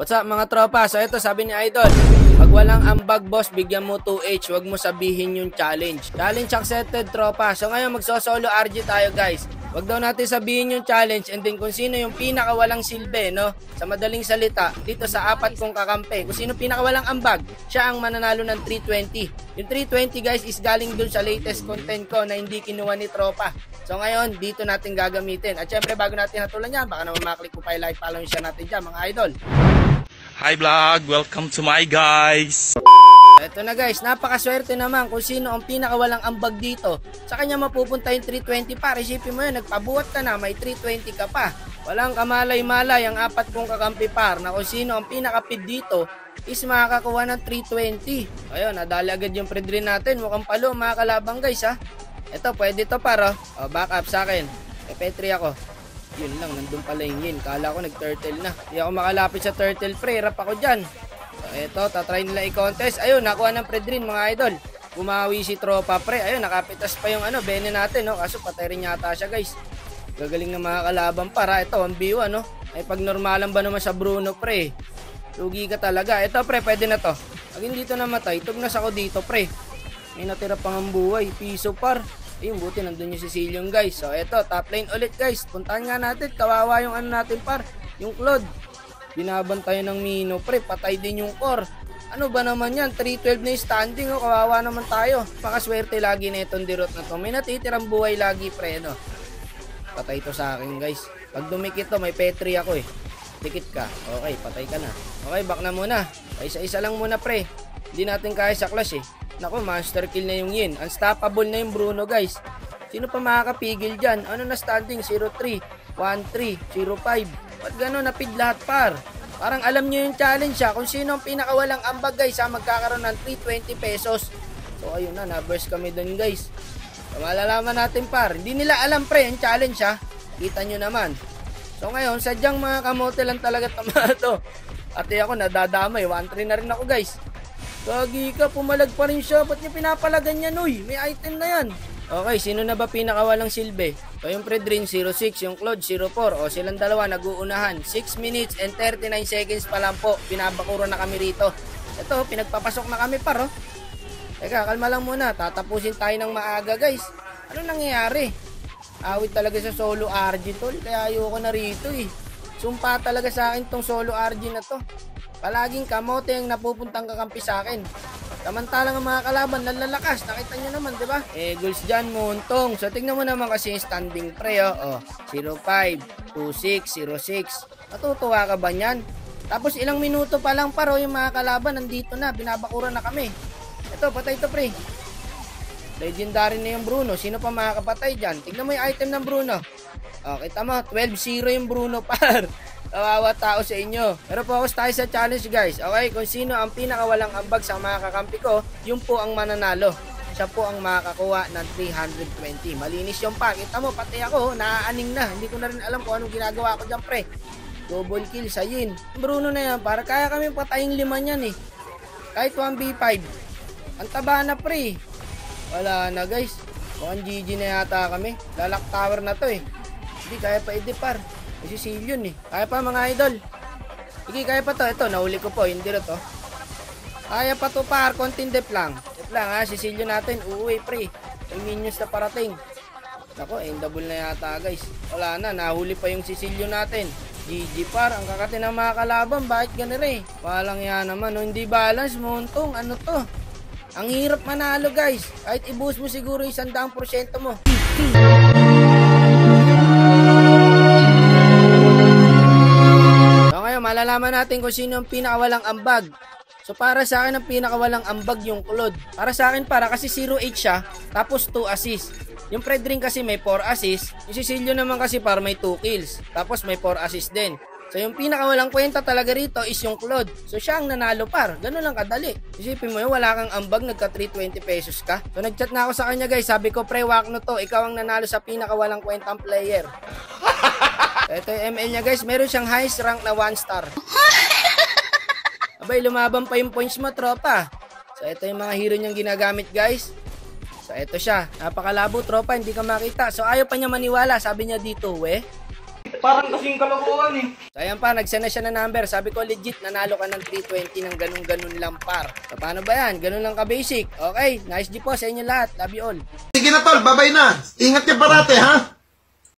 What's up mga tropa? So ito sabi ni Idol, pag walang ambag boss, bigyan mo 2H, wag mo sabihin yung challenge. Challenge accepted tropa. So ngayon magso-solo RG tayo guys. Wag daw natin sabihin yung challenge and then kung sino yung pinakawalang silbi, no? Sa madaling salita, dito sa apat kong kakampi, kung sino pinakawalang ambag, siya ang mananalo ng 320. Yung 320 guys is galing dun sa latest content ko na hindi kinuha ni tropa. So ngayon, dito natin gagamitin. At syempre bago natin hatulan yan, baka naman maklik ko pa yung like, follow siya natin dyan mga idol. Hi vlog, welcome to my guys. Ito na guys, napakaswerte naman kung sino ang pinakawalang ambag dito. Sa kanya mapupunta yung 320 pa. Isipin mo yun, nagpabuhat ka na, may 320 ka pa. Walang kamalay-malay ang apat kong kakampi par na kung sino ang pinakapid dito is makakakuha ng 320. Ayun, nadali agad yung predrin natin. Mukhang palo mga kalabang guys ha. Ito, pwede to par oh. Back up sa akin. P3 ako. Yun lang, nandun pala yung yin. Kala ko nag-turtle na. Hindi ako makalapit sa turtle pre. Rap ako dyan. So, eto, tatry nila i-contest. Ayun, nakuha ng predrin mga idol. Bumawi si tropa pre. Ayun, nakapitas pa yung bene natin, no? Kaso patay rin yata siya, guys. Gagaling ng mga kalaban para. Ito, 1v1, no? Ay, pag normalan ba naman sa Bruno, pre? Lugi ka talaga. Ito, pre, pwede na to. Pag hindi to namatay, tugnas ako dito, pre. May natira pang ang buhay. Piso par. Ayun, buti nandun yung Sicilian guys. So eto, top lane ulit guys. Puntahan nga natin, kawawa yung natin par. Yung Claude. Binabantayan ng Mino pre, patay din yung core. Ano ba naman yan? 312 na yung standing, oh. Kawawa naman tayo. Pakaswerte lagi na itong dirot na to. May natitirang buhay lagi pre, no? Patay to sa akin guys. Pag dumikit to, may petri ako eh. Dikit ka. Okay, patay ka na. Okay, back na muna. Isa-isa lang muna pre. Hindi natin kaya sa clash eh. Nako, master kill na yung yin. Unstoppable na yung Bruno guys. Sino pa makakapigil dyan? Ano na standing? 0-3, 1-3, 0-5. Ba't gano'n? Napid lahat par. Parang alam nyo yung challenge siya. Kung sino ang pinakawalang ambag guys magkakaroon ng 320 pesos. So ayun na, na-burst kami dun guys. So malalaman natin par. Hindi nila alam pre yung challenge ha. Kita nyo naman. So ngayon, sadyang mga kamote lang talaga to. Ate ako nadadamay. 1-3 na rin ako guys. Gagi ka, pumalag pa rin siya. Ba't niya pinapalagan yan, uy? May item na yan. Okay, sino na ba pinakawalang silbi? So yung Predrin 06, yung Claude 04. O silang dalawa nag-uunahan. 6 minutes and 39 seconds pa lang po. Pinabakuro na kami rito. Ito, pinagpapasok na kami par, oh. Teka, kalma lang muna. Tatapusin tayo ng maaga, guys. Ano nangyayari? Awit talaga sa solo RG, tol. Kaya ayoko na rito, eh. Sumpa talaga sa akin tong solo RG na to. Palaging kamote ang napupuntang kakampi sa akin. Samantalang ang mga kalaban lalakas. Nakita nyo naman, di ba? Goals dyan, muntong. So, tignan mo naman kasi yung standing pre, oh. 0-5, 2-6, 0-6. Matutuwa ka ba nyan? Tapos ilang minuto pa lang paro yung mga kalaban nandito na. Binabakuran na kami. Ito, patay to pre. Legendary na yung Bruno. Sino pa makakapatay dyan? Tignan mo yung item ng Bruno. Oh, kita mo, 12-0 yung Bruno par. Kawawa tao sa inyo. Pero focus tayo sa challenge guys. Okay, kung sino ang pinakawalang ambag sa mga kakampi ko, yun po ang mananalo. Siya po ang makakakuha ng 320. Malinis yung pa. Kita mo, pati ako, naaaning na. Hindi ko na rin alam kung anong ginagawa ko dyan pre. Double kill sa yin. Bruno na yan, para kaya kami pataying 5 yan eh. Kahit 1v5. Ang taba na pre. Wala na guys. Mukhang GG na yata kami. Lalak tower na to eh. Hindi kaya pa edipar. May Sicilian eh. Kaya pa mga idol. Sige, kaya pa to. Ito, nahuli ko po. Hindi rin to. Kaya pa to par. Konting dep lang. Dep lang ha. Sicilian natin. Uuwi pre. May minions na parating. Ako, double na yata guys. Wala na. Nahuli pa yung Sicilian natin. GG par. Ang kakati ng mga kalaban. Bakit ganun eh? Walang yan naman. No? Hindi balance. Muntong. Ano to? Ang hirap manalo guys. Kahit i-boost mo siguro 100% mo. Malalaman natin kung sino ang pinakawalang ambag. So para sa akin ang pinakawalang ambag yung Claude. Para sa akin kasi 0-8 siya, tapos 2 assists. Yung Predrin kasi may 4 assists. Yung Sicilian naman kasi may 2 kills, tapos may 4 assists din. So yung pinakawalang kwenta talaga rito is yung Claude. So siya ang nanalo par. Ganun lang kadali. Isipin mo yun, wala kang ambag, nagka 320 pesos ka. So nagchat na ako sa kanya guys. Sabi ko, pre, wak no to. Ikaw ang nanalo sa pinakawalang kwentang player. So ito yung ML niya guys. Meron siyang highest rank na 1 star. Abay, lumaban pa yung points mo, tropa. So ito yung mga hero niyang ginagamit guys. So ito siya. Napakalabo, tropa. Hindi ka makita. So ayaw pa niya maniwala. Sabi niya dito, parang kasing kalokohan eh. So ayan pa, nagsend na siya ng number. Sabi ko legit, nanalo ka ng 320 ng ganun-ganun lang par. So paano ba yan? Ganun lang ka basic. Okay, nice G po sa inyo lahat. Love you all. Sige na tol, babay na. Ingat ka parate ha.